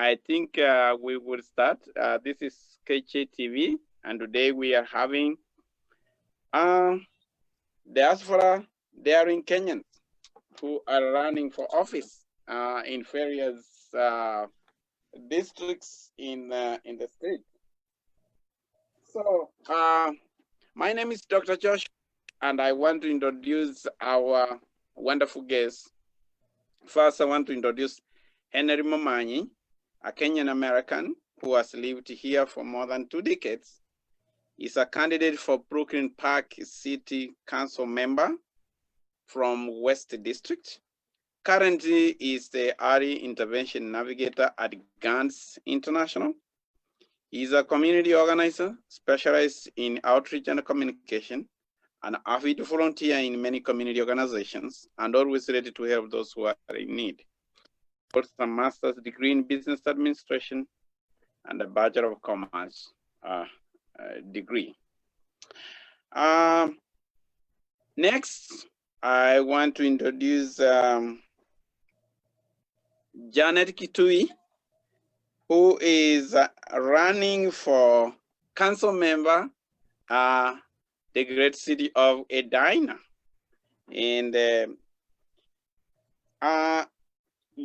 I think we will start. This is KC TV, and today we are having Diaspora daring Kenyans who are running for office in various districts in the state. So my name is Dr. Josh, and I want to introduce our wonderful guests. First, I want to introduce Henry Momanyi, a Kenyan American who has lived here for more than 2 decades. He's a candidate for Brooklyn Park City Council member from West District. Currently, is the early intervention navigator at GANS International. He's a community organizer specialized in outreach and communication, an avid volunteer in many community organizations, and always ready to help those who are in need. Holds a master's degree in business administration and a Bachelor of Commerce degree. Next, I want to introduce Janet Kitui, who is running for council member, the great city of Edina. And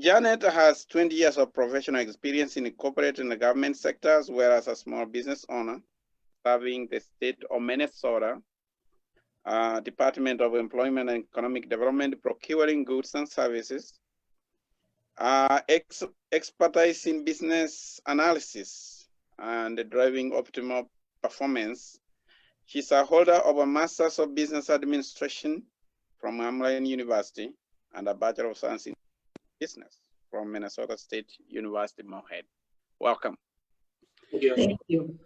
Janet has 20 years of professional experience in the corporate and the government sector, as well as a small business owner, serving the state of Minnesota, Department of Employment and Economic Development, procuring goods and services, expertise in business analysis and driving optimal performance. She's a holder of a Master's of Business Administration from Hamline University and a Bachelor of Science in Business from Minnesota State University, Moorhead. Welcome. Thank you.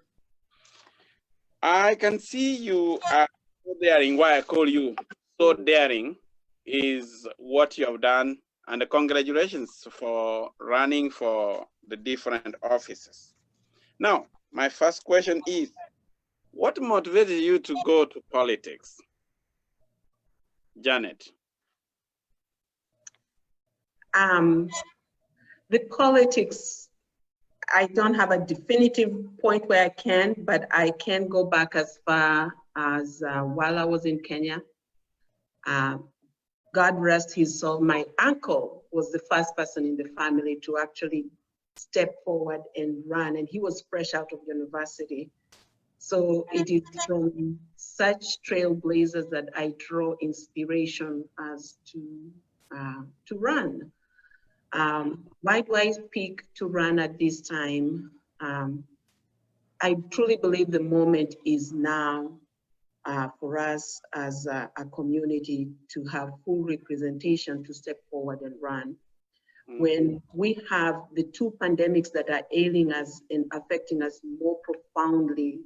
I can see you are so daring. Why I call you so daring is what you have done, and congratulations for running for the different offices. Now, my first question is, what motivated you to go to politics? Janet. The politics, I don't have a definitive point where I can, but I can go back as far as while I was in Kenya. God rest his soul, my uncle was the first person in the family to actually step forward and run, and he was fresh out of university. So it is from such trailblazers that I draw inspiration as to run. Why do I pick to run at this time? I truly believe the moment is now for us as a community to have full representation to step forward and run. When we have the 2 pandemics that are ailing us and affecting us more profoundly,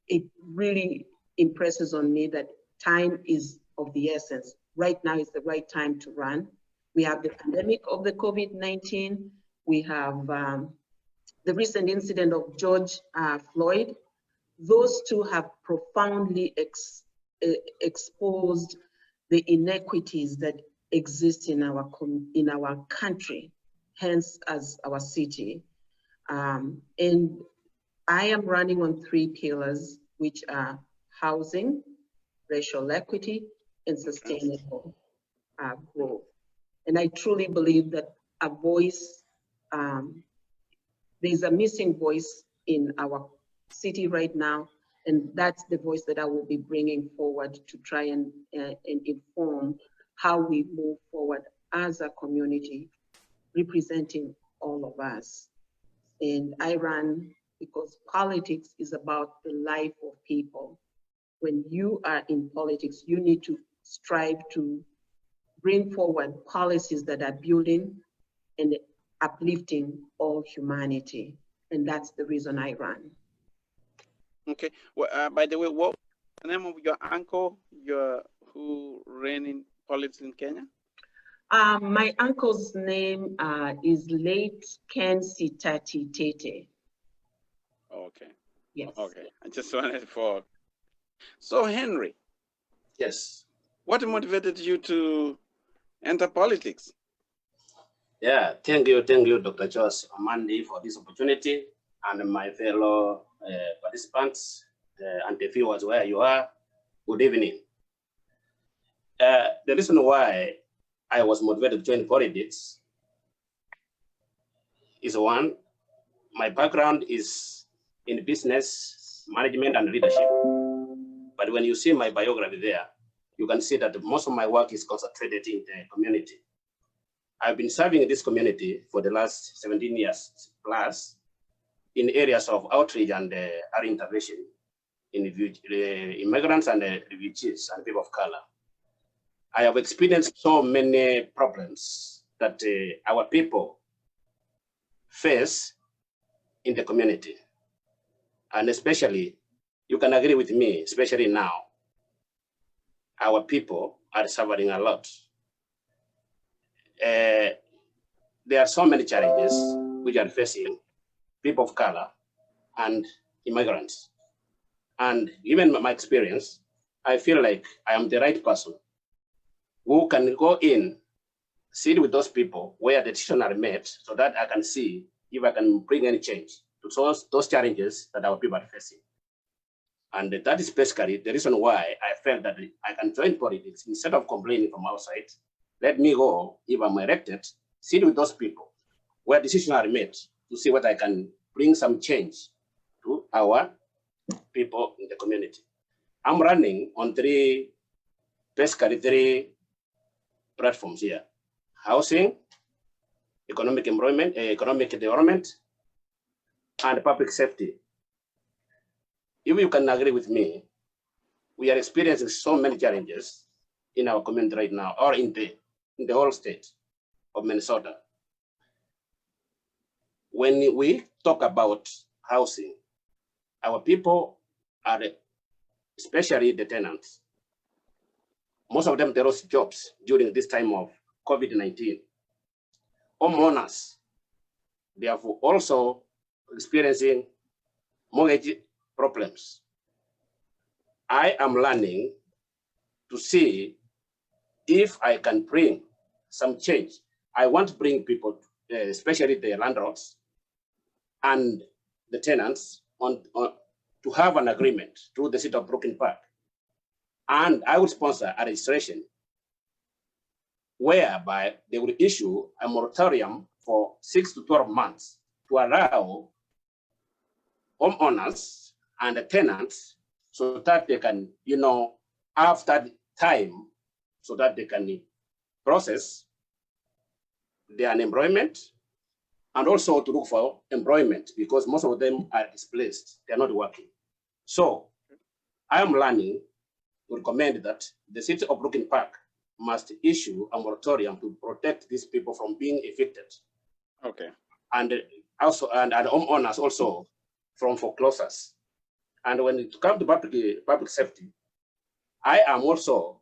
it really impresses on me that time is of the essence. Right now is the right time to run. We have the pandemic of the COVID-19. We have the recent incident of George Floyd. Those 2 have profoundly exposed the inequities that exist in our country, hence as our city. And I am running on 3 pillars, which are housing, racial equity, and sustainable growth. And I truly believe that a voice, there's a missing voice in our city right now, and that's the voice that I will be bringing forward to try and inform how we move forward as a community, representing all of us. And I run because politics is about the life of people. When you are in politics, you need to strive to bring forward policies that are building and uplifting all humanity. And that's the reason I run. Okay. Well, by the way, what the name of your uncle who ran in politics in Kenya? My uncle's name is late Ken Sitati Tete. Okay. Yes. Okay. I just wanted for. So Henry. Yes. What motivated you to enter politics? Yeah, thank you, Dr. Josh Amandi, for this opportunity, and my fellow participants and the viewers where you are. Good evening. The reason why I was motivated to join politics is one, my background is in business management and leadership. But when you see my biography there, you can see that most of my work is concentrated in the community. I've been serving this community for the last 17 years plus in areas of outreach and early intervention in immigrants and refugees and people of color. I have experienced so many problems that our people face in the community. And especially, you can agree with me, especially now, our people are suffering a lot. There are so many challenges which are facing people of color and immigrants. And given my experience, I feel like I am the right person who can go in, sit with those people where the decisions are made so that I can see if I can bring any change to those challenges that our people are facing. And that is basically the reason why I felt that I can join politics instead of complaining from outside. Let me go, if I'm elected, sit with those people where decisions are made to see what I can bring some change to our people in the community. I'm running on basically three platforms here: housing, economic development, and public safety. If you can agree with me, we are experiencing so many challenges in our community right now, or in the whole state of Minnesota. When we talk about housing, our people are, especially the tenants, most of them, they lost jobs during this time of COVID-19. Homeowners, they have also experiencing mortgage problems. I am learning to see if I can bring some change. I want to bring people, especially the landlords and the tenants, on to have an agreement through the city of Brooklyn Park. And I will sponsor a registration whereby they will issue a moratorium for 6 to 12 months to allow homeowners and the tenants so that they can, after time, so that they can process their unemployment and also to look for employment, because most of them are displaced, they're not working. So I am learning to recommend that the city of Brooklyn Park must issue a moratorium to protect these people from being evicted. Okay. And also, and homeowners also from foreclosures. And when it comes to public safety, I am also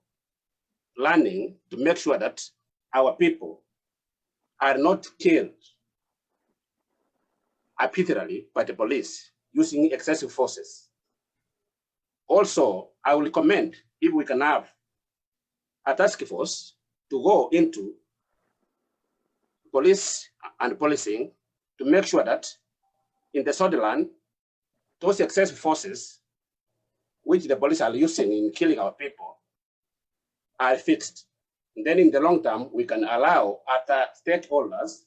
learning to make sure that our people are not killed arbitrarily by the police using excessive forces. Also, I will recommend if we can have a task force to go into police and policing to make sure that in the Sudan, those excessive forces which the police are using in killing our people are fixed. And then in the long term, we can allow other stakeholders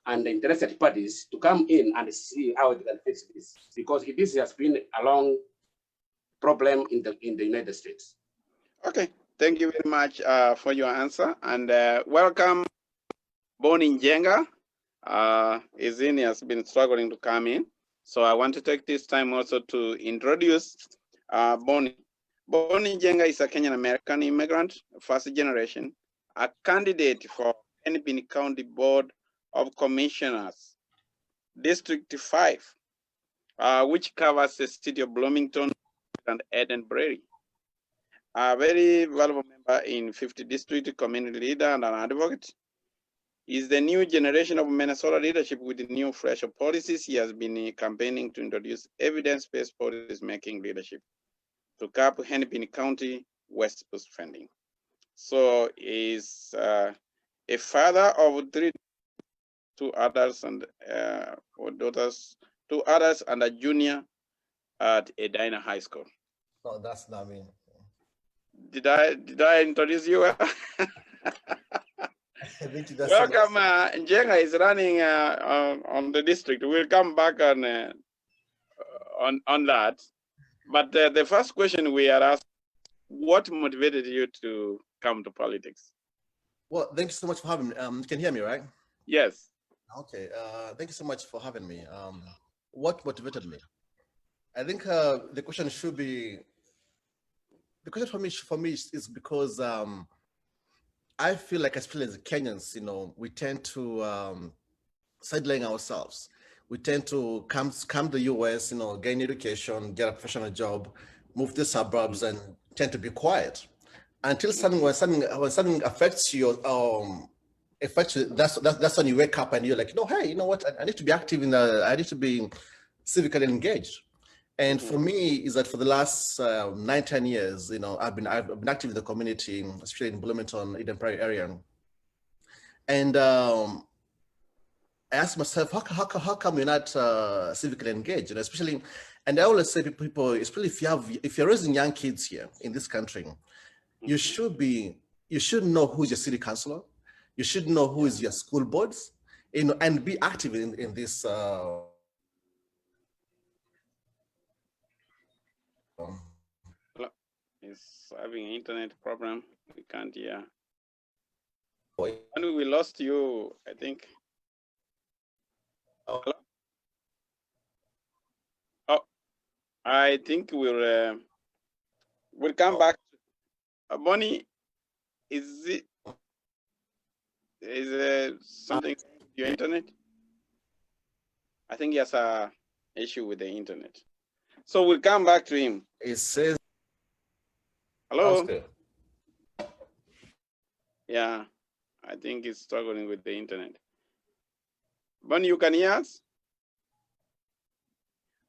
and the interested parties to come in and see how they can fix this, because this has been a long problem in the United States. Okay, thank you very much for your answer, and welcome, Boni Njenga. Izini has been struggling to come in, so I want to take this time also to introduce Boni. Boni Njenga is a Kenyan American immigrant, first generation, a candidate for Hennepin County Board of Commissioners, District 5, which covers the city of Bloomington and Eden-Prairie. A very valuable member in 50th District, community leader and an advocate. Is the new generation of Minnesota leadership with the new fresh policies. He has been campaigning to introduce evidence-based policy-making leadership to cap Hennepin County West Coast funding. So is a father of 3 two adults and or daughters, two adults and a junior at Edina High School. No, that's not me. Did I introduce you? Welcome. Njenga is running on the district. We'll come back on that. But the first question we are asked: what motivated you to come to politics? Well, thank you so much for having me. You can hear me, right? Yes. Okay. Thank you so much for having me. What motivated me? I think the question should be. The question for me is because I feel like, especially as Kenyans, you know, we tend to sideline ourselves. We tend to come to the US, you know, gain education, get a professional job, move to the suburbs, and tend to be quiet until when something affects you. That's when you wake up and you're like, no, hey, you know what? I need to be active I need to be civically engaged. And for me, is that for the last 9-10 years, you know, I've been active in the community, especially in Bloomington, Eden Prairie area. And I asked myself, how come you're not civically engaged? And especially, and I always say to people, especially if you're raising young kids here in this country, you should know who's your city councilor, you should know who is your school boards, you know, and be active in this. It's having an internet problem. We can't hear. And we lost you, I think. Hello? Oh, I think we'll come back. Bonnie, is something your internet? I think he has a issue with the internet. So we'll come back to him. It says. Hello. Yeah, I think he's struggling with the internet. Bonnie, you can hear us?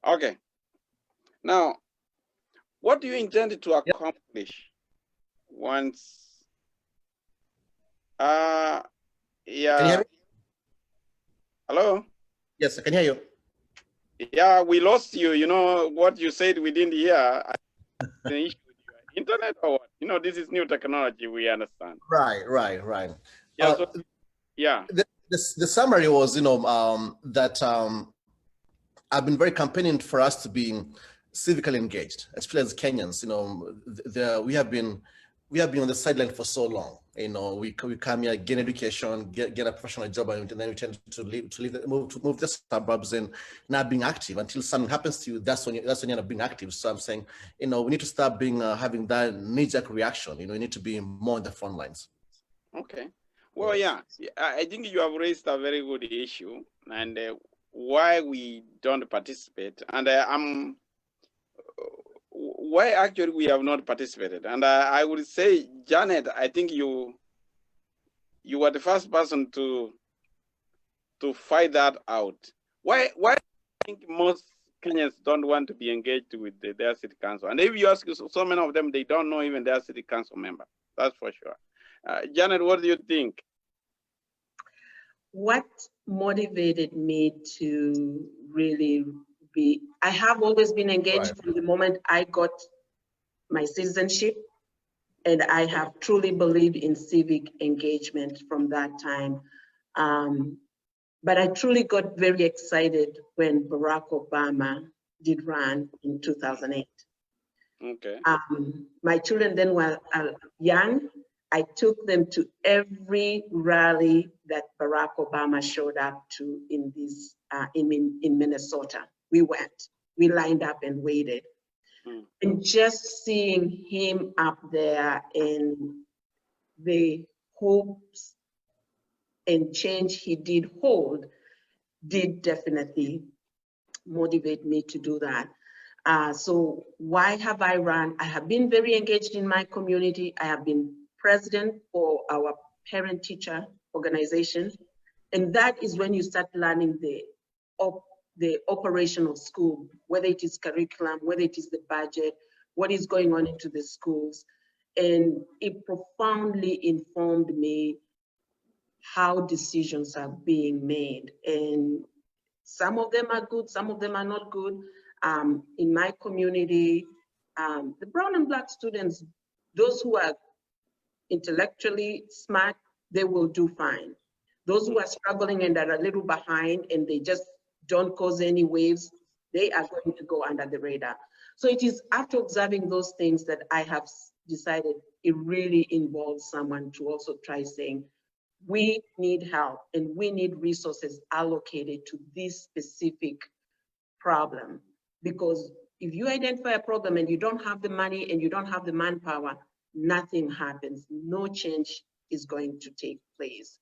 Okay. Now, what do you intend to accomplish once? Yeah. Can you hear me? Hello? Yes, I can hear you. Yeah, we lost you. You know what you said we didn't hear. The issue with your internet or what? You know, this is new technology, we understand. Right. Yeah, yeah. The summary was, you know, that I've been very campaigning for us to be civically engaged, especially as Kenyans. You know, we have been on the sideline for so long. You know, we come here, gain education, get a professional job, and then we tend to move to the suburbs and not being active until something happens to you. That's when you end up being active. So I'm saying, you know, we need to start having that knee-jerk reaction. You know, we need to be more on the front lines. Okay. Well, yeah, I think you have raised a very good issue, and why we don't participate, and why actually we have not participated. And I would say, Janet, I think you were the first person to fight that out. Why do you think most Kenyans don't want to be engaged with their city council? And if you ask so many of them, they don't know even their city council member. That's for sure. Janet, what do you think? What motivated me to really I have always been engaged from the moment I got my citizenship, and I have truly believed in civic engagement from that time. But I truly got very excited when Barack Obama did run in 2008. Okay. My children then were young. I took them to every rally that Barack Obama showed up to in Minnesota. We went, we lined up and waited. And just seeing him up there and the hopes and change he did hold did definitely motivate me to do that. So why have I run? I have been very engaged in my community. I have been president for our parent-teacher organization. And that is when you start learning the operation of school, whether it is curriculum, whether it is the budget, what is going on into the schools. And it profoundly informed me how decisions are being made. And some of them are good, some of them are not good. In my community, the brown and black students, those who are intellectually smart, they will do fine. Those who are struggling and are a little behind and they just don't cause any waves, they are going to go under the radar. So it is after observing those things that I have decided it really involves someone to also try saying, we need help and we need resources allocated to this specific problem. Because if you identify a problem and you don't have the money and you don't have the manpower, nothing happens. No change is going to take place.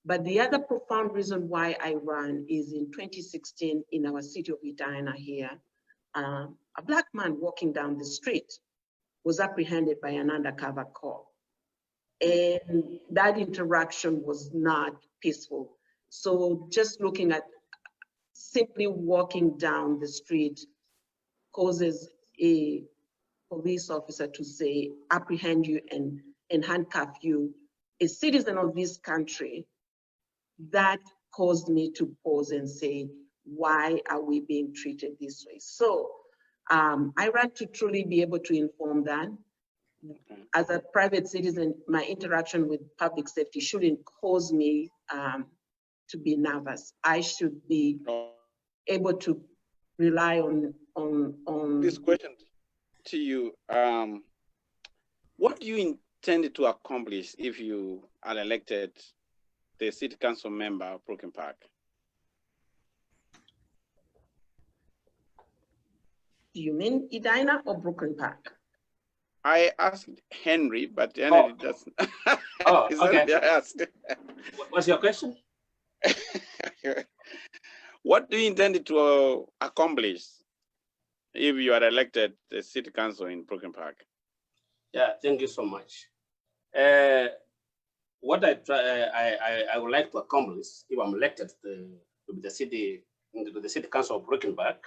But the other profound reason why I ran is in 2016 in our city of Edina here, a black man walking down the street was apprehended by an undercover cop. And that interaction was not peaceful. So just looking at simply walking down the street causes a police officer to say, apprehend you and handcuff you, a citizen of this country. That caused me to pause and say, why are we being treated this way? So I ran to truly be able to inform that. As a private citizen, my interaction with public safety shouldn't cause me to be nervous. I should be able to rely on this question to you. What do you intend to accomplish if you are elected the city council member of Brooklyn Park? Do you mean Edina or Brooklyn Park? I asked Henry, but Henry doesn't. Oh, okay. Asked. What's your question? What do you intend to accomplish if you are elected the city council in Brooklyn Park? Yeah, thank you so much. What I would like to accomplish if I'm elected to be the city council of Brooklyn Park,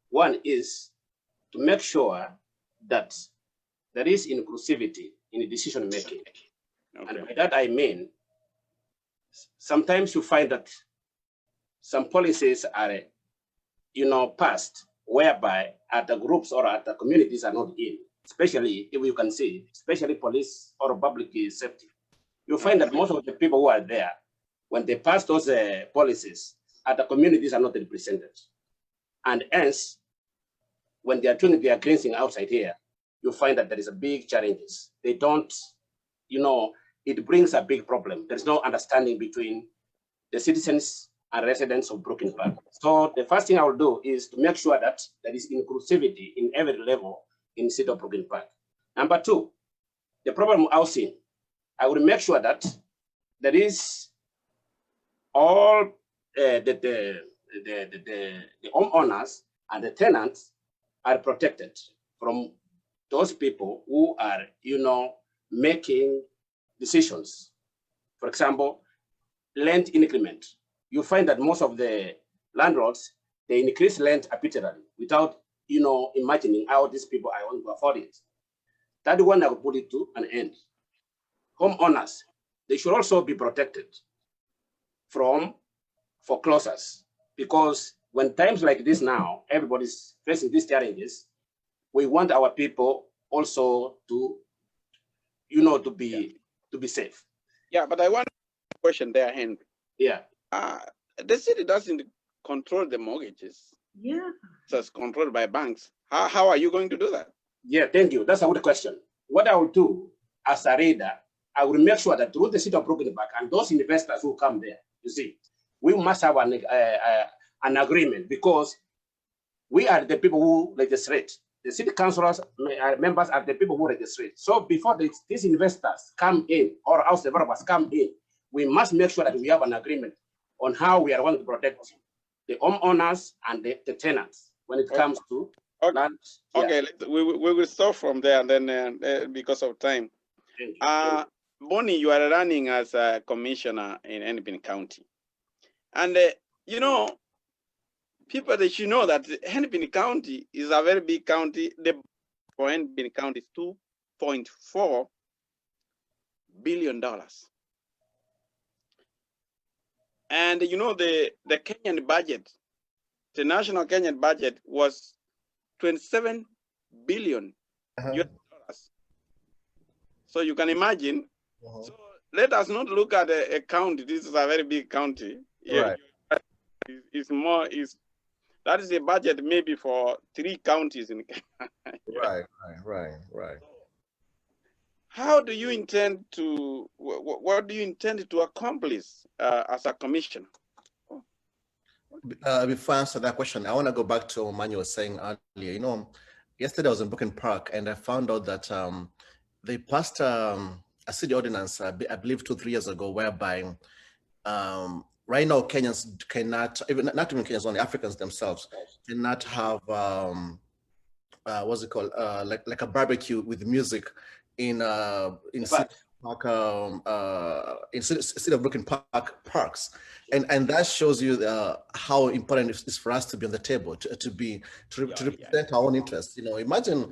one is to make sure that there is inclusivity in decision making. Okay. And by that I mean, sometimes you find that some policies are, passed whereby other groups or other communities are not in, especially if you can see, especially police or public safety. You find that most of the people who are there, when they pass those policies, other communities are not represented. And hence, when they are doing their cleansing outside here, you find that there is a big challenges. They don't, it brings a big problem. There's no understanding between the citizens and residents of Brooklyn Park. So the first thing I will do is to make sure that there is inclusivity in every level in the city of Brooklyn Park. Number two, the problem housing. I will make sure that there is all the homeowners and the tenants are protected from those people who are, making decisions. For example, rent increment. You find that most of the landlords, they increase rent arbitrarily without, imagining how these people are going to afford it. That one I will put it to an end. Homeowners, they should also be protected from foreclosures, because when times like this now, everybody's facing these challenges, we want our people also to, to be safe. Yeah, but I want a question there, Henry. Yeah. The city doesn't control the mortgages. Yeah. It's controlled by banks. How are you going to do that? Yeah, thank you. That's a good question. What I will do as a reader, I will make sure that through the city of Brooklyn Park and those investors who come there, you see, we must have an agreement, because we are the people who legislate. The city councilors members are the people who legislate. So before these investors come in or house developers come in, we must make sure that we have an agreement on how we are going to protect the homeowners and the tenants when it comes to land. Okay, we will stop from there, and then because of time. Bonnie, you are running as a commissioner in Hennepin County. And, people, they should know that Hennepin County is a very big county. The for Hennepin County is $2.4 billion. And you know, the Kenyan budget, the national Kenyan budget was 27 billion US dollars. So you can imagine. So let us not look at a county. This is a very big county. Right. It's more, that is a budget maybe for 3 counties in Kenya. Right. How do you intend to, what do you intend to accomplish as a commission? Before I answer that question, I want to go back to what Manu was saying earlier. You know, yesterday I was in Brooklyn Park and I found out that they passed a city ordinance, I believe 2-3 years ago, whereby right now Kenyans cannot, even not even Kenyans, only Africans themselves cannot have what's it called, like a barbecue with music in city of Brooklyn parks, and that shows you how important it is for us to be on the table, to represent our own interests. You know, imagine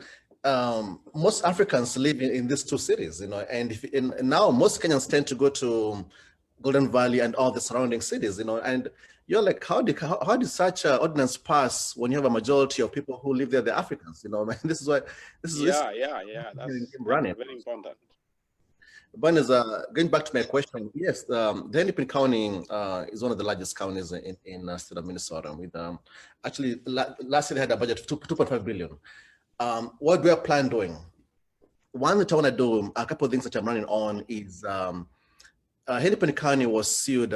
most Africans live in these 2 cities, you know, and now most Kenyans tend to go to Golden Valley and all the surrounding cities, you know, and you're like, how did such an ordinance pass when you have a majority of people who live there, the Africans, you know? This is that's running. Very important. But going back to my question, yes, the Hennepin County is one of the largest counties in the state of Minnesota. With actually last year they had a budget of 2.5 billion. What do I plan doing? One that I want to do, a couple of things that I'm running on is Hennepin County was sued.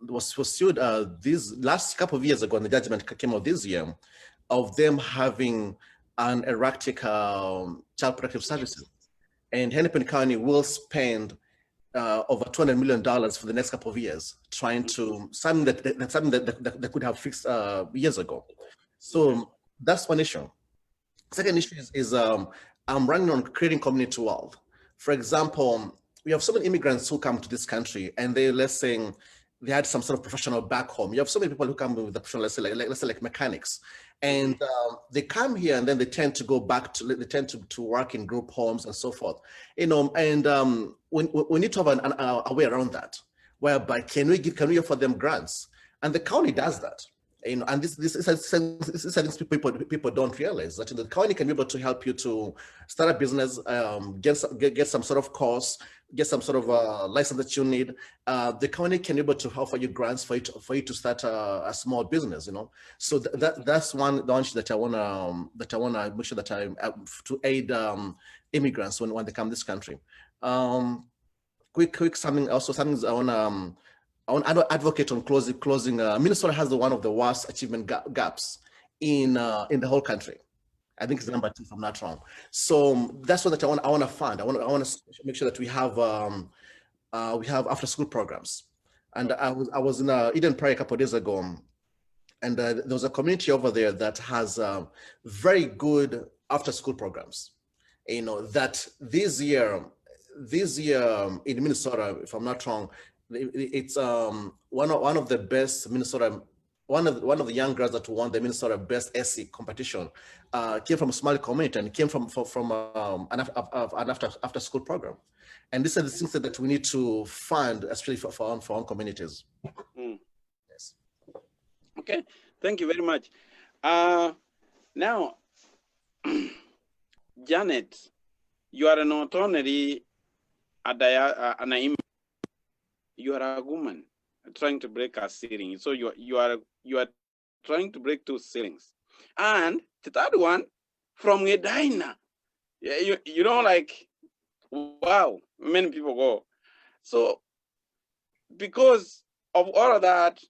Was sued these last couple of years ago, and the judgment came out this year of them having an erratic child protective services. And Hennepin County will spend over $200 million for the next couple of years trying to something that could have fixed years ago. So that's one issue. Second issue is I'm running on creating community wealth. For example, we have so many immigrants who come to this country, and let's say they had some sort of professional back home. You have so many people who come with the professional, let's say like mechanics, and they come here and then they tend to go back to, they tend to work in group homes and so forth, you know, and we need to have a way around that, whereby can we offer them grants? And the county does that. You know, and this is people don't realize that the county can be able to help you to start a business, get some sort of course, get some sort of license that you need. The county can be able to offer you grants for you to start a small business. You know, so that's one launch that I wanna make sure that I to aid immigrants when they come to this country. Quick something I want to advocate on closing. Minnesota has one of the worst achievement gaps in the whole country. I think it's number 2, if I'm not wrong. So that's what I want to fund. I want to make sure that we have after school programs. And I was in Eden Prairie a couple of days ago, and there was a community over there that has very good after school programs. You know, that this year in Minnesota, if I'm not wrong, it's one of the best Minnesota. One of the young girls that won the Minnesota Best SC competition came from a Somali community and came from an after school program. And these are the things that we need to fund, especially for our own communities. Yes. Okay, thank you very much. Now, Janet, you are not only you are a woman trying to break a ceiling. So you are trying to break 2 ceilings. And the third one, from Edina. You know, like, wow, many people go. So because of all of that,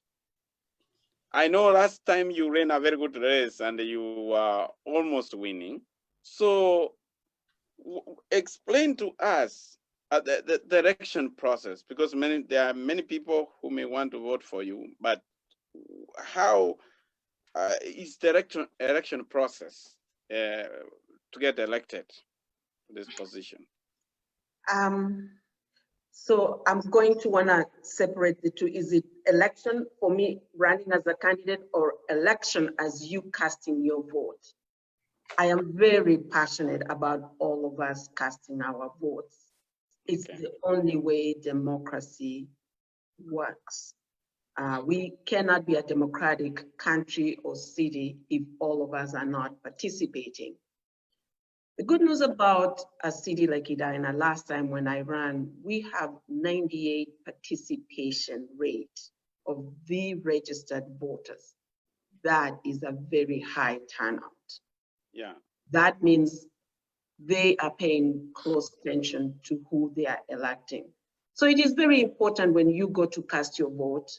I know last time you ran a very good race and you were almost winning. So explain to us the election process, because there are many people who may want to vote for you, but how is the election process to get elected to this position? So I'm going to want to separate the two. Is it election for me running as a candidate, or election as you casting your vote? I am very passionate about all of us casting our votes. It's the only way democracy works. We cannot be a democratic country or city if all of us are not participating. The good news about a city like Edina, last time when I ran, we have 98 participation rate of the registered voters. That is a very high turnout. Yeah. That means they are paying close attention to who they are electing. So it is very important when you go to cast your vote,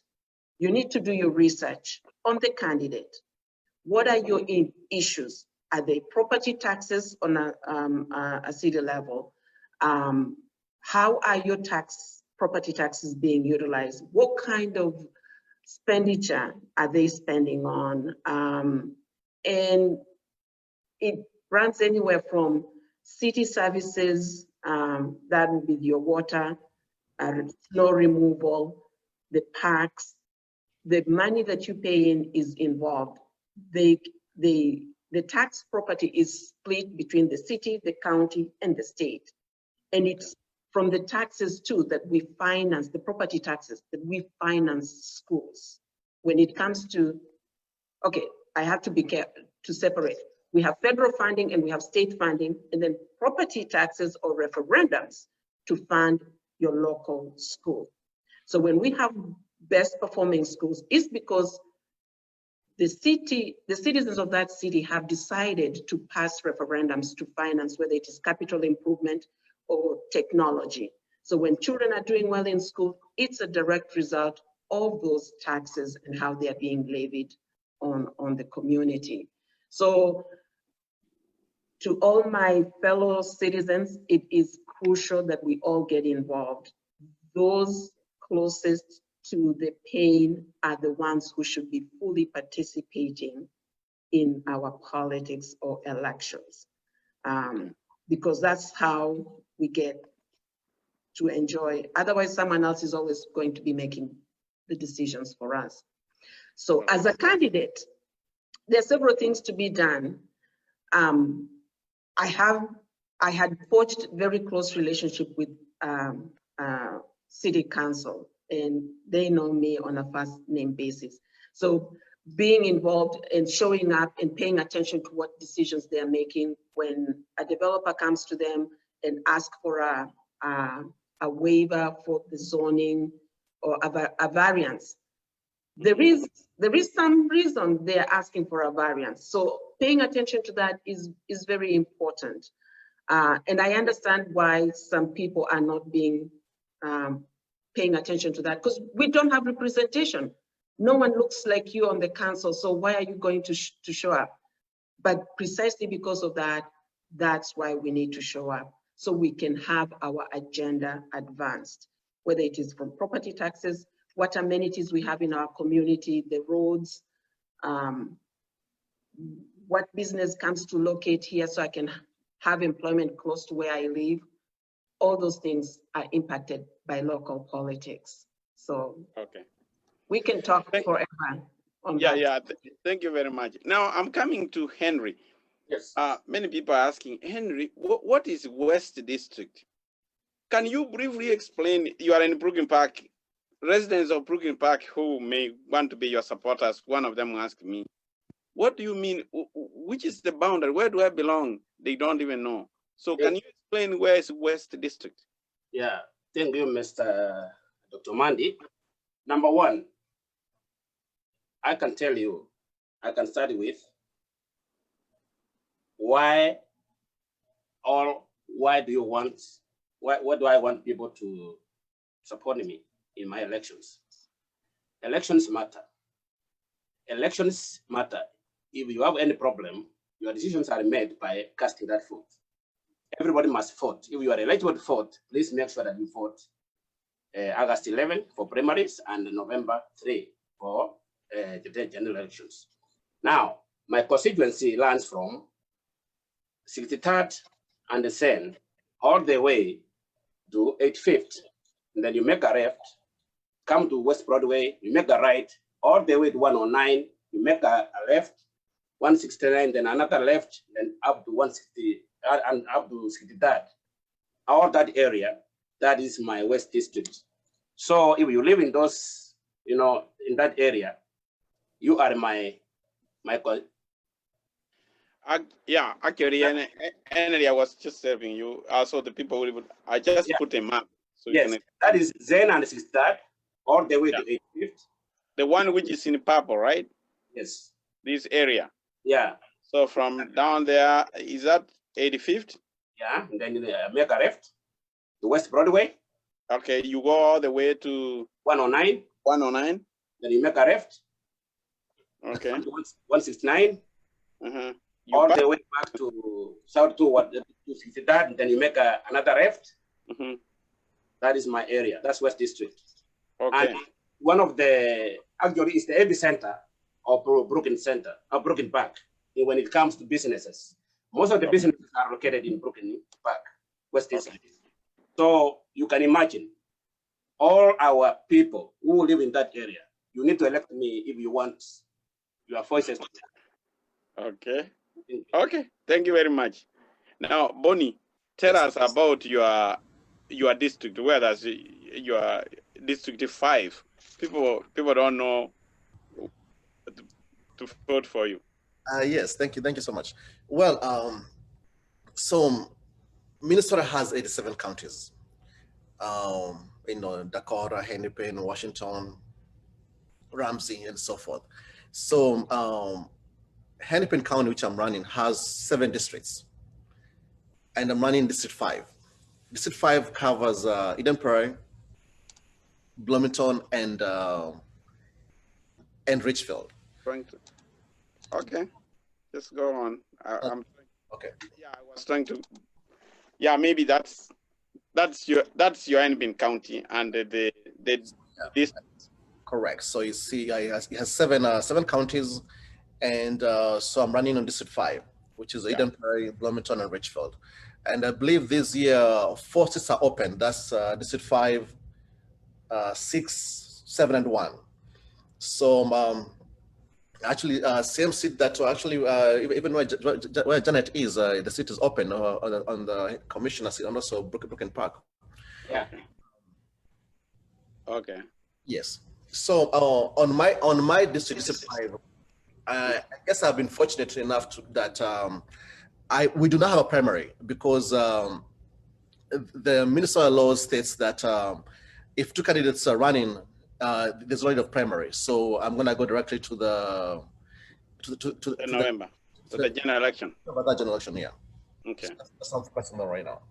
you need to do your research on the candidate. What are your issues? Are they property taxes on a city level? How are your property taxes being utilized? What kind of expenditure are they spending on? And it runs anywhere from city services, that would be your water, snow removal, the parks. The money that you pay in is involved. The tax property is split between the city, the county, and the state. And it's from the taxes too that we finance, the property taxes, that we finance schools. When it comes to, okay, I have to be careful to separate. We have federal funding and we have state funding, and then property taxes or referendums to fund your local school. So when we have best performing schools, it's because the citizens of that city have decided to pass referendums to finance, whether it is capital improvement or technology. So when children are doing well in school, it's a direct result of those taxes and how they are being levied on the community. So to all my fellow citizens, it is crucial that we all get involved. Those closest to the pain are the ones who should be fully participating in our politics or elections, because that's how we get to enjoy. Otherwise, someone else is always going to be making the decisions for us. So as a candidate, there are several things to be done. I had forged very close relationship with City Council, and they know me on a first name basis. So being involved and showing up and paying attention to what decisions they're making when a developer comes to them and asks for a waiver for the zoning or a variance. There is some reason they're asking for a variance. So paying attention to that is very important. And I understand why some people are not being paying attention to that, because we don't have representation. No one looks like you on the council, so why are you going to show up? But precisely because of that, that's why we need to show up, so we can have our agenda advanced, whether it is from property taxes, what amenities we have in our community, the roads, what business comes to locate here so I can have employment close to where I live. All those things are impacted by local politics. So okay, we can talk forever on that. Yeah, thank you very much. Now I'm coming to Henry. Yes. Many people are asking, Henry, what is West District? Can you briefly explain? You are in Brooklyn Park. Residents of Brooklyn Park who may want to be your supporters, one of them asked me, what do you mean? Which is the boundary? Where do I belong? They don't even know. So can you explain where is West District? Yeah, thank you, Mr. Dr. Mandy. Number one, I can tell you, I can start with why do you want, what do I want people to support me in my elections? Elections matter. Elections matter. If you have any problem, your decisions are made by casting that vote. Everybody must vote. If you are eligible to vote, please make sure that you vote August 11 for primaries and November 3 for the general elections. Now, my constituency runs from 63rd and the Sen all the way to 85th. And then you make a left, come to West Broadway, you make a right, all the way to 109, you make a left, 169, then another left, then up to 160, and up to 63rd. All that area, that is my West District. So if you live in those, you know, in that area, you are my yeah, actually, Henry, I was just serving you. Also, the people will. I just Yeah. put a map, so Yes, you can. that is Zen and 63rd, all the way to 85th. The one which is in purple, right? Yes. This area. Yeah. So from down there, is that 85th? Yeah, and then you make a left to West Broadway. Okay, you go all the way to 109. 109. Then you make a left. Okay. 169. All the way back to south to what 263rd, and then you make another left. That is my area. That's West District. Okay. And one of the actually is the epicenter of Brooklyn Center, or Brooklyn Park, when it comes to businesses. Most of the businesses are located in Brooklyn Park, West District. So you can imagine all our people who live in that area. You need to elect me if you want your voices. Okay. Okay. Thank you very much. Now, Bonnie, tell us about your district. Where does your district 5? People don't know to vote for you. Yes, thank you so much. Well, so Minnesota has 87 counties. You know, Dakota, Hennepin, Washington, Ramsey, and so forth. So Hennepin County, which I'm running, has 7 districts, and I'm running District 5. District 5 covers Eden Prairie, Bloomington, and Richfield. Okay, just go on. I'm okay. Yeah, I was trying to. Yeah, maybe that's your Hennepin County and the district. Correct. So you see, it has 7 counties, and so I'm running on District 5, which is Eden Prairie, Bloomington, and Richfield. And I believe this year 4 seats are open. That's District 5, 6, 7, and 1. So actually, same seat that actually even where Janet is, the seat is open on the commissioner seat, and also Brooklyn Park. Yeah. Okay. Yes. So on my district, District 5, I guess I've been fortunate enough that we do not have a primary, because the Minnesota law states that if 2 candidates are running, there's no need of primary. So I'm going to go directly to the November, to the general election. That general election, yeah. Okay. So that's what I'm focusing on right now.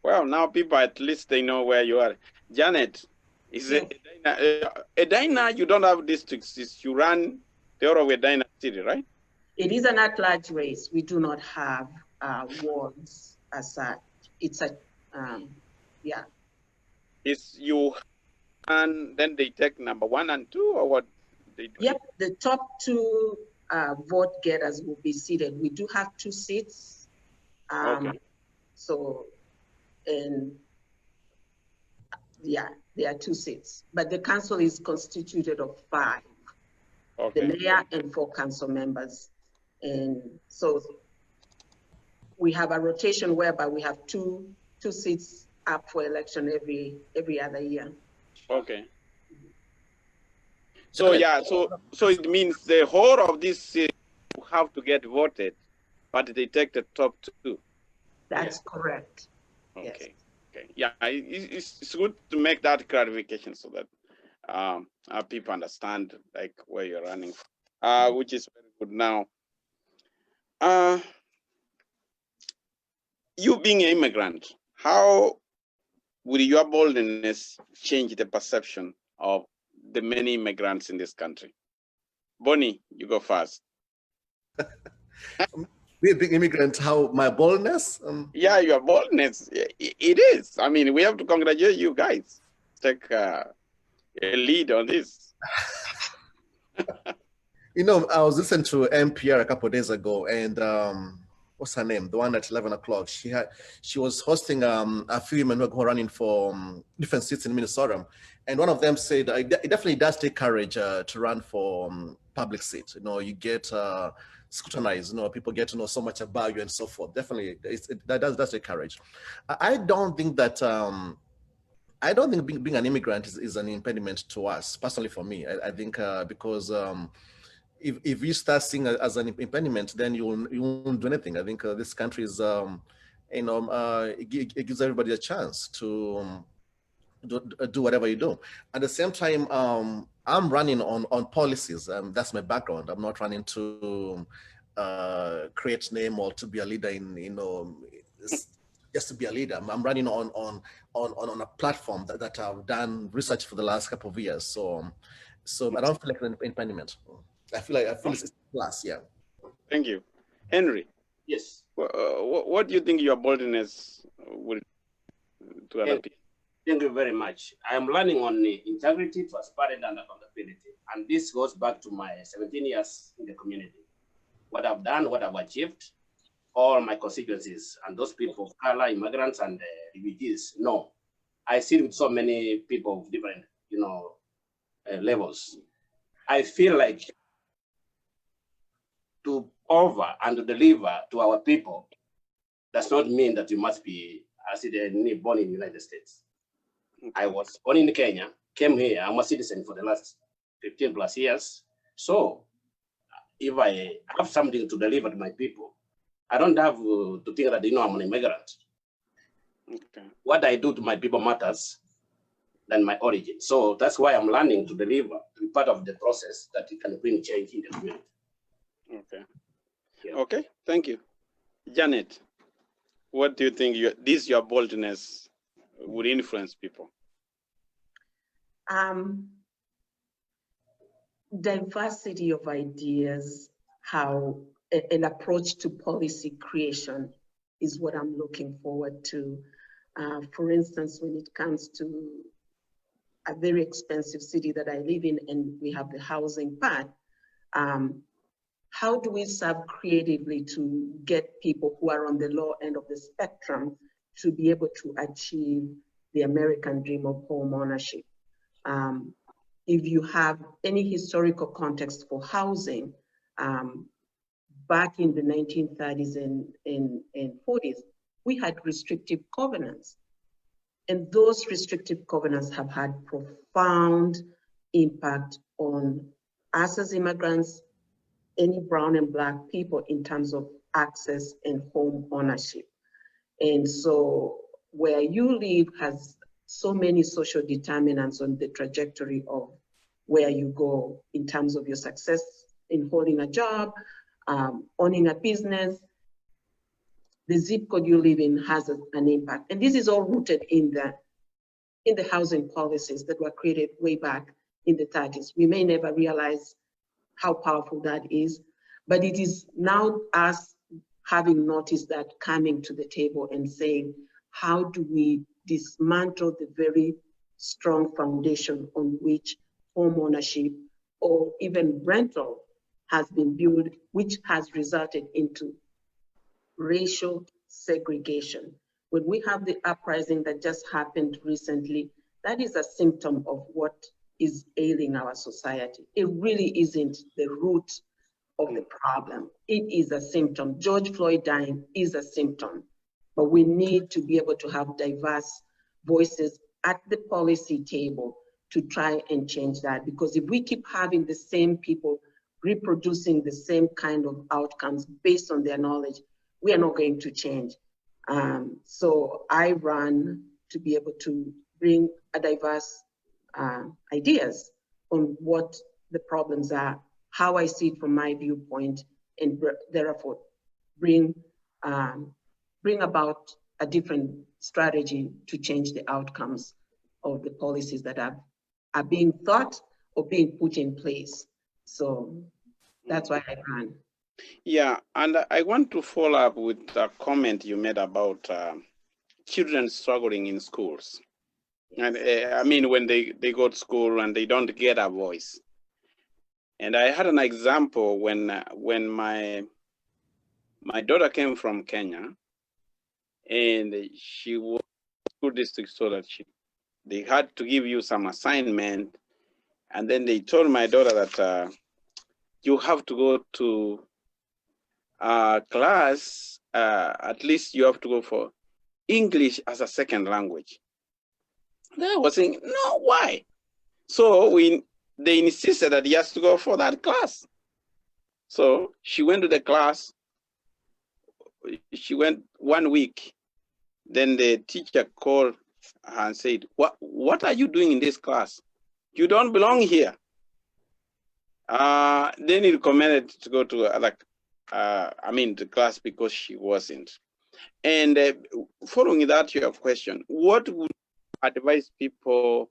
Well, now people at least they know where you are. Janet, is it Edina? You don't have districts. You run the Oro Edina City, right? It is an at-large race. We do not have wards as such. It's a yeah. Is you, and then they take number 1 and 2, or what they do? Yep, the top 2 vote getters will be seated. We do have 2 seats. Okay. So, and yeah, there are 2 seats, but the council is constituted of 5. Okay. The mayor and 4 council members. And so we have a rotation whereby we have two seats up for election every other year. Okay. So yeah, so it means the whole of this seat have to get voted, but they take the top 2. That's correct. Okay. Yes. Okay. Yeah, it's good to make that clarification so that people understand like where you're running, which is very good. Now, you being an immigrant, how will your boldness change the perception of the many immigrants in this country? Bonnie, you go first. Be a big immigrant, how my boldness? Yeah, your boldness. It is. I mean, we have to congratulate you guys. Take a lead on this. You know, I was listening to NPR a couple of days ago, and what's her name? The one at 11 o'clock. She was hosting a few women who are running for different seats in Minnesota, and one of them said it definitely does take courage to run for public seats. You know, you get scrutinized. You know, people get to know so much about you and so forth. Definitely, that does take courage. I don't think that I don't think being an immigrant is an impediment to us. Personally, for me, I think because if you start seeing it as an impediment, then you won't do anything. I think this country is, it gives everybody a chance to do whatever you do. At the same time, I'm running on policies. That's my background. I'm not running to create name or to be a leader just to be a leader. I'm running on a platform that I've done research for the last couple of years. So I don't feel like an impediment. I feel it's a plus. Yeah. Thank you, Henry. Yes. What do you think your boldness will do to other people? Thank you very much. I am learning on integrity, transparency, and accountability. And this goes back to my 17 years in the community. What I've done, what I've achieved, all my constituencies, and those people of color, immigrants, and refugees. No, I see with so many people of different, levels. I feel like to offer and to deliver to our people does not mean that you must be born in the United States. I was born in Kenya, came here, I'm a citizen for the last 15 plus years. So if I have something to deliver to my people, I don't have to think that, I'm an immigrant. Okay. What I do to my people matters than my origin. So that's why I'm learning to deliver, to be part of the process that it can bring change in the community. Okay. Yeah. Okay, thank you. Janet, what do you think your boldness would influence people? Diversity of ideas, how an approach to policy creation is what I'm looking forward to. For instance, when it comes to a very expensive city that I live in, and we have the housing part, how do we serve creatively to get people who are on the low end of the spectrum to be able to achieve the American dream of home ownership? If you have any historical context for housing, back in the 1930s and 40s, we had restrictive covenants. And those restrictive covenants have had profound impact on us as immigrants, any brown and black people, in terms of access and home ownership. And so where you live has so many social determinants on the trajectory of where you go in terms of your success in holding a job, owning a business. The zip code you live in has an impact. And this is all rooted in the housing policies that were created way back in the 30s. We may never realize how powerful that is, but it is now us having noticed that coming to the table and saying, how do we dismantle the very strong foundation on which home ownership or even rental has been built, which has resulted into racial segregation. When we have the uprising that just happened recently, that is a symptom of what is ailing our society. It really isn't the root of the problem. It is a symptom. George Floyd dying is a symptom, but we need to be able to have diverse voices at the policy table to try and change that. Because if we keep having the same people reproducing the same kind of outcomes based on their knowledge, we are not going to change. So I run to be able to bring a diverse ideas on what the problems are, how I see it from my viewpoint, and therefore bring about a different strategy to change the outcomes of the policies that are being thought or being put in place. So that's why I run. Yeah, and I want to follow up with a comment you made about children struggling in schools. And I mean, when they go to school and they don't get a voice. And I had an example when my daughter came from Kenya, and she was in school district, so that they had to give you some assignment, and then they told my daughter that you have to go to class, at least you have to go for English as a second language. Then I was saying, no, why? So they insisted that he has to go for that class. So she went to the class. She went 1 week. Then the teacher called her and said, what are you doing in this class? You don't belong here. Then he recommended to go to the class because she wasn't. And following that, your question, what would you advise people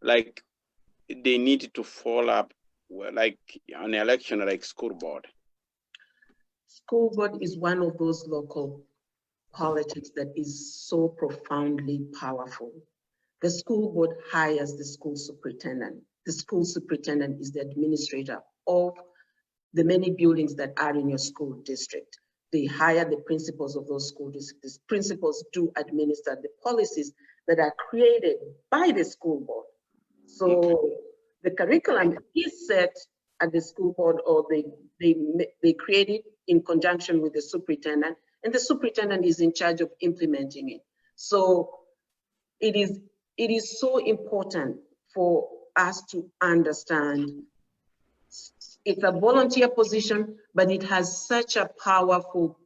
like they need to follow up, like an election like school board? School board is one of those local politics that is so profoundly powerful. The school board hires the school superintendent. The school superintendent is the administrator of the many buildings that are in your school district. They hire the principals of those school districts. The principals do administer the policies that are created by the school board. So the curriculum is set at the school board, or they create it in conjunction with the superintendent, and the superintendent is in charge of implementing it. So it is so important for us to understand it's a volunteer position, but it has such a powerful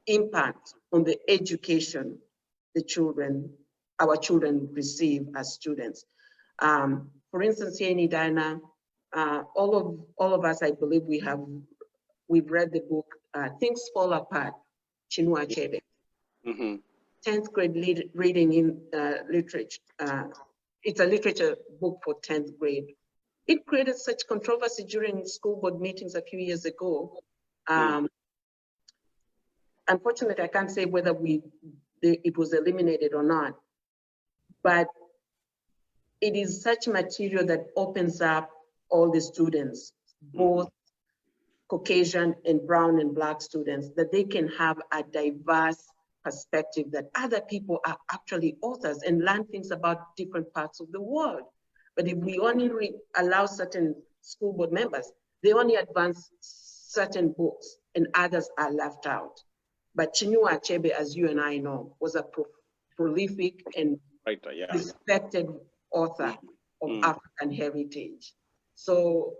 impact on the education our children receive as students. For instance, here in Edina, all of us, I believe we've read the book, Things Fall Apart, Chinua Achebe. 10th grade reading in literature. It's a literature book for 10th grade. It created such controversy during school board meetings a few years ago. Unfortunately, I can't say whether it was eliminated or not, but it is such material that opens up all the students, both Caucasian and brown and Black students, that they can have a diverse perspective, that other people are actually authors and learn things about different parts of the world. But if we only allow certain school board members, they only advance certain books and others are left out. But Chinua Achebe, as you and I know, was a prolific and respected author of African heritage. So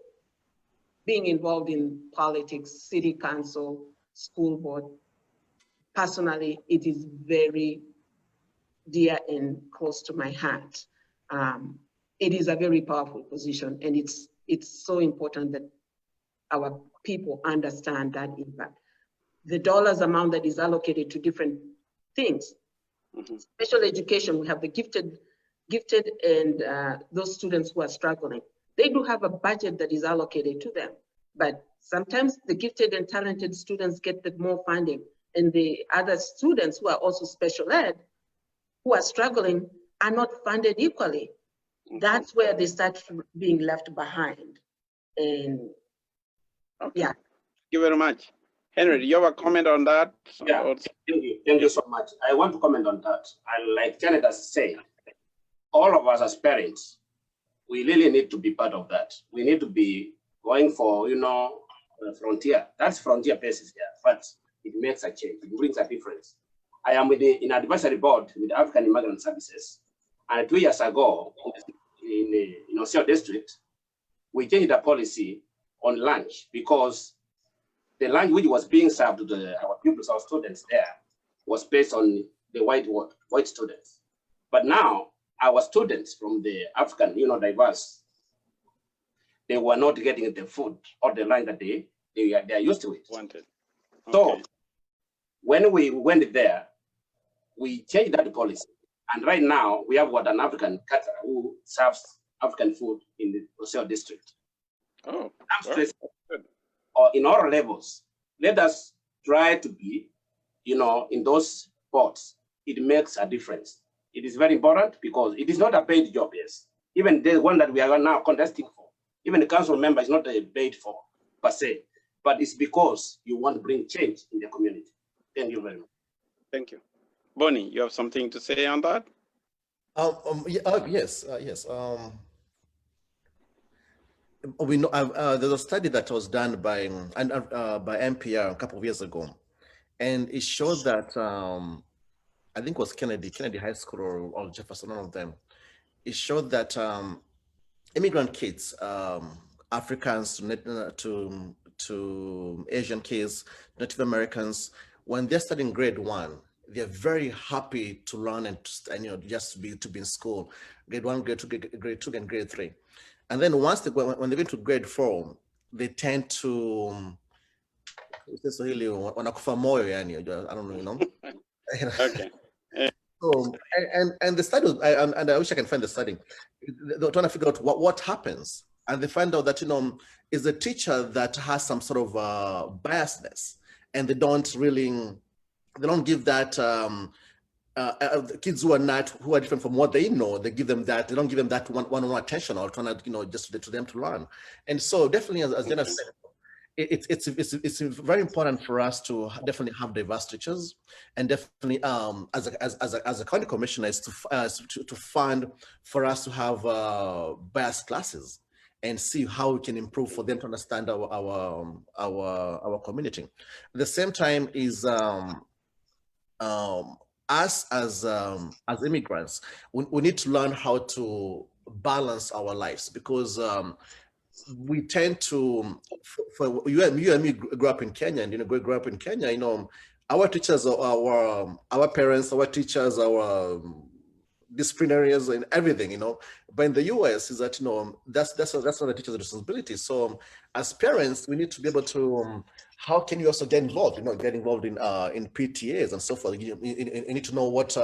being involved in politics, city council, school board, personally, it is very dear and close to my heart. It is a very powerful position, and it's so important that our people understand that impact. The dollars amount that is allocated to different things. Special education, we have the gifted and those students who are struggling. They do have a budget that is allocated to them, but sometimes the gifted and talented students get the more funding, and the other students who are also special ed, who are struggling, are not funded equally. That's where they start being left behind. And yeah. Thank you very much. Henry, do you have a comment on that? Yeah, thank you so much. I want to comment on that. And like Janet has said, all of us as parents, we really need to be part of that. We need to be going for, frontier. That's frontier basis here, but it makes a change. It brings a difference. I am in advisory board with African Immigrant Services, and 2 years ago, in Oseo district, we changed the policy on lunch because the lunch which was being served to our pupils, our students there, was based on the white students. But now our students from the African, diverse, they were not getting the food or the lunch that they are used to it. Wanted. Okay. So when we went there, we changed that policy. And right now we have an African caterer who serves African food in the Oseo district. Oh, good. Or in all levels, let us try to be, in those spots. It makes a difference. It is very important because it is not a paid job, yes. Even the one that we are now contesting for, even the council member is not paid for per se, but it's because you want to bring change in the community. Thank you very much. Thank you. Bonnie, you have something to say on that? Yes. We know there's a study that was done by NPR a couple of years ago, and it showed that I think it was Kennedy High School or Jefferson, one of them. it showed that immigrant kids, Africans to Asian kids, Native Americans, when they're studying grade 1, they're very happy to learn and just to be in school, grade 1, grade 2, grade 2, and grade 3. And then once when they go to grade 4, they tend to wanakufa moyo, yani, I don't know, you know. Okay. So, and the study, and I wish I can find the study. They're trying to figure out what happens, and they find out that is a teacher that has some sort of biasness, and they don't give that kids who are different from what they know. They don't give them that one-on-one attention, or trying to just to them to learn. And so definitely, as Jenna said, it's very important for us to definitely have diverse teachers, and definitely as a county commissioner is to fund for us to have biased classes and see how we can improve for them to understand our community. At the same time is us as immigrants, we need to learn how to balance our lives, because we tend to, for you and me grew up in Kenya, and grew up in Kenya, our teachers, our parents, our teachers, our disciplinaries and everything, but in the US is that that's not the teacher's responsibility. So as parents, we need to be able to how can you also get involved in PTAs and so forth. You need to know what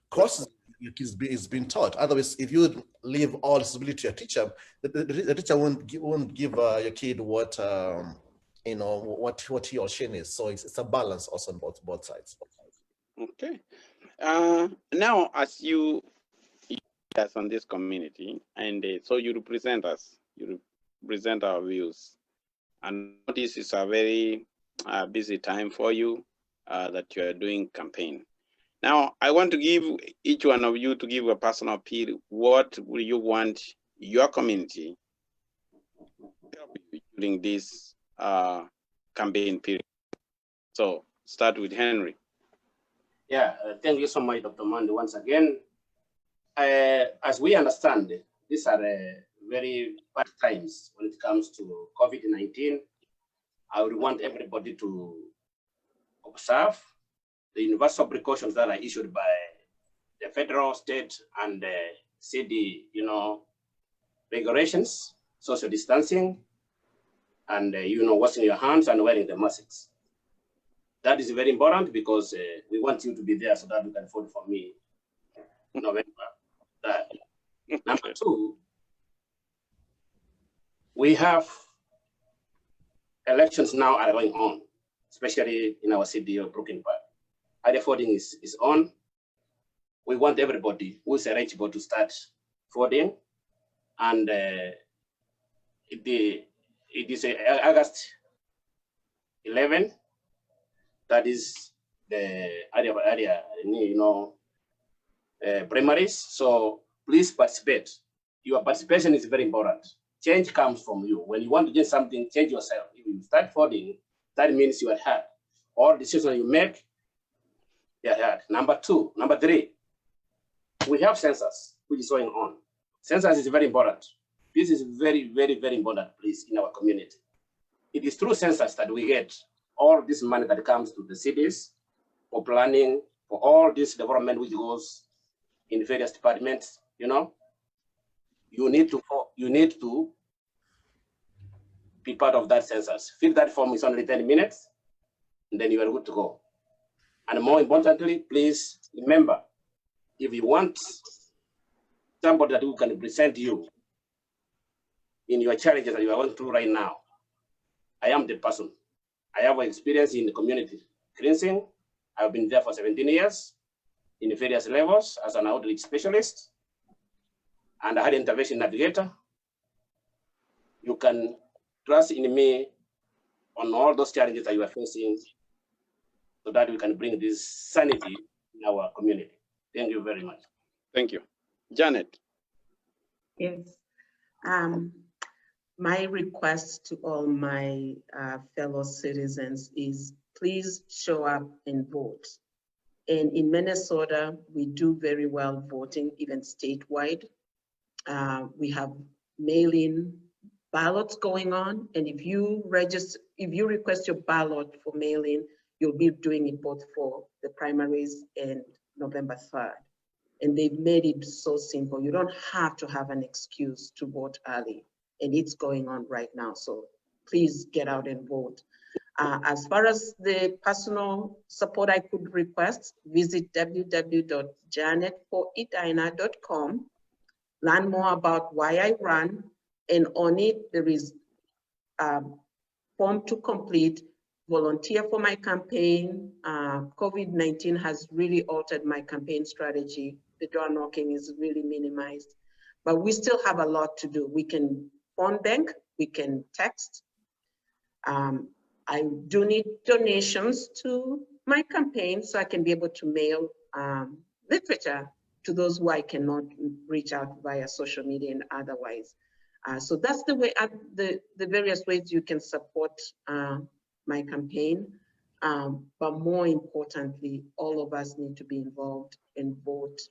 courses your kids is being taught. Otherwise, if you leave all responsibility to your teacher, the teacher won't give your kid what what he or she needs. So it's a balance also on both sides. Okay. Now, as you us on this community, and so you represent us, you represent our views, and this is a very busy time for you that you are doing campaign. Now, I want to give each one of you to give a personal appeal. What will you want your community to help you during this campaign period? So start with Henry. Yeah, thank you so much, Dr. Mandy. Once again, as we understand, these are very bad times when it comes to COVID-19. I would want everybody to observe the universal precautions that are issued by the federal, state, and city, regulations, social distancing, and washing your hands and wearing the masks. That is very important, because we want you to be there so that you can vote for me in November. Number 2, we have elections now are going on, especially in our city of Brooklyn Park. Early voting is on. We want everybody who is eligible to start voting, and it is August 11. That is the area primaries. So please participate. Your participation is very important. Change comes from you. When you want to get something, change yourself. If you start voting, that means you are heard. All decisions you make, they are heard. Number 3, we have census, which is going on. Census is very important. This is very, very, very important, please, in our community. It is through census that we get all this money that comes to the cities for planning, for all this development which goes in various departments. You need to be part of that census. Fill that form, is only 10 minutes, and then you are good to go. And more importantly, please remember, if you want somebody that who can represent you in your challenges that you are going through right now, I am the person. I have experience in the community cleansing. I've been there for 17 years in various levels as an outreach specialist, and I had intervention navigator. You can trust in me on all those challenges that you are facing, so that we can bring this sanity in our community. Thank you very much. Thank you. Janet. Yes. My request to all my fellow citizens is please show up and vote. And in Minnesota, we do very well voting, even statewide. We have mail-in ballots going on, and if you request your ballot for mail-in, you'll be doing it both for the primaries and November 3rd. And they've made it so simple. You don't have to have an excuse to vote early, and it's going on right now. So please get out and vote. As far as the personal support I could request, visit www.janetforedina.com, learn more about why I run, and on it there is a form to complete, volunteer for my campaign. COVID-19 has really altered my campaign strategy. The door knocking is really minimized, but we still have a lot to do. We can phone bank, we can text. I do need donations to my campaign so I can be able to mail literature to those who I cannot reach out via social media and otherwise. So that's the way, the various ways you can support my campaign. But more importantly, all of us need to be involved and vote.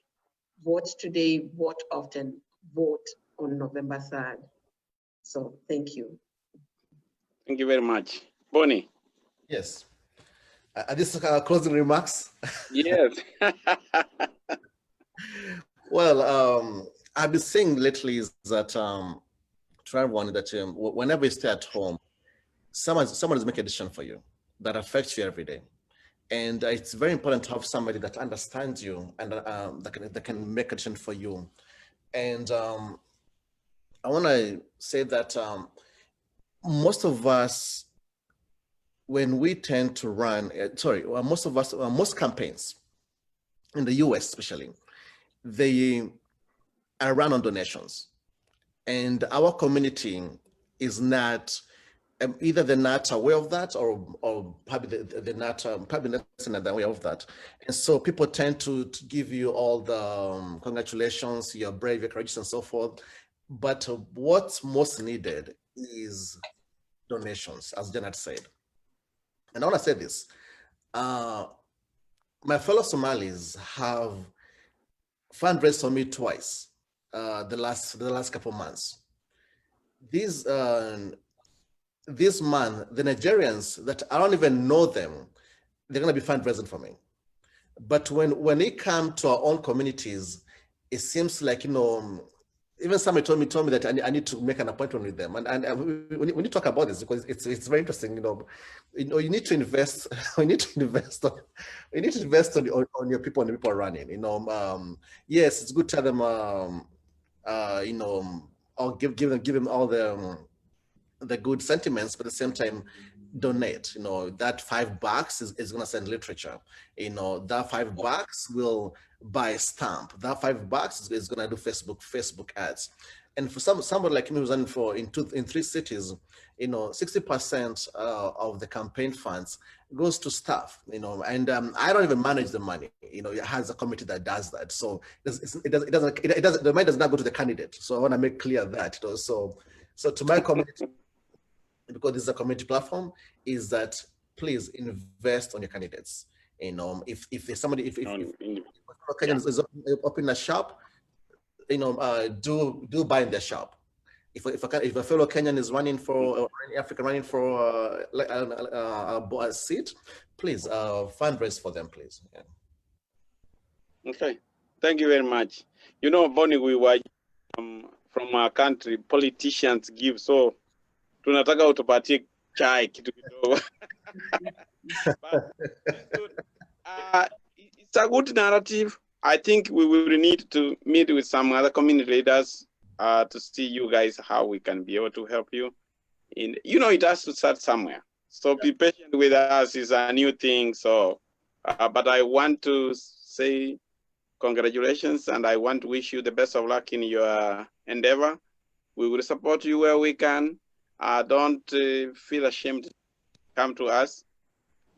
Vote today, vote often, vote on November 3rd. So thank you. Thank you very much. Bonnie. Yes. Are these closing remarks? Yes. Well, I've been saying lately is that to everyone that whenever you stay at home, someone is making a decision for you that affects you every day. And it's very important to have somebody that understands you and that can make a decision for you. And I want to say that most of us, when we tend to run, most of us, most campaigns in the US especially, they are run on donations. And our community is not, either they're not aware of that or probably they're not aware of that. And so people tend to give you all the congratulations, you're brave, you're courageous, and so forth. But what's most needed is donations, as Janet said. And I want to say this, my fellow Somalis have fundraised for me twice the last couple of months. This month, the Nigerians that I don't even know them, they're going to be fundraising for me. But when it comes to our own communities, it seems like, even somebody told me that I need to make an appointment with them. And when you talk about this, because it's very interesting, you need to invest. You need to invest on your people and the people running. Yes, it's good to tell them, or give them all the good sentiments, but at the same time, donate. That $5 is going to send literature. That $5 will buy a stamp. That $5 is going to do Facebook ads. And for somebody like me who's running in 3 cities, 60% of the campaign funds goes to staff. And I don't even manage the money. It has a committee that does that. So the money does not go to the candidate. So I want to make clear that. So to my community, because this is a community platform, is that please invest on your candidates. If Kenyan is opening a shop, do buy in their shop. If a fellow Kenyan is running for, or any African running for a seat, please fundraise for them, please. Yeah. Okay, thank you very much. Bonnie, we were from our country, politicians give, so tunataka utupatie chai kitu kidogo. It's a good narrative. I think we will need to meet with some other community leaders to see you guys how we can be able to help you. It has to start somewhere. So be patient with us. It's a new thing. So, but I want to say congratulations, and I want to wish you the best of luck in your endeavor. We will support you where we can. Don't feel ashamed to come to us.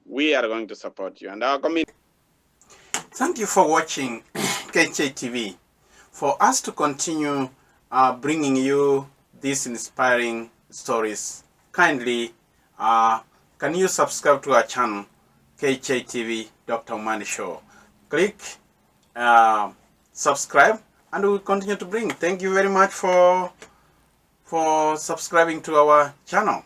We are going to support you and our community. Thank you for watching KHTV. For us to continue bringing you these inspiring stories, kindly can you subscribe to our channel, KHTV Dr. Umani Show. Click subscribe and we will continue to bring. Thank you very much for subscribing to our channel.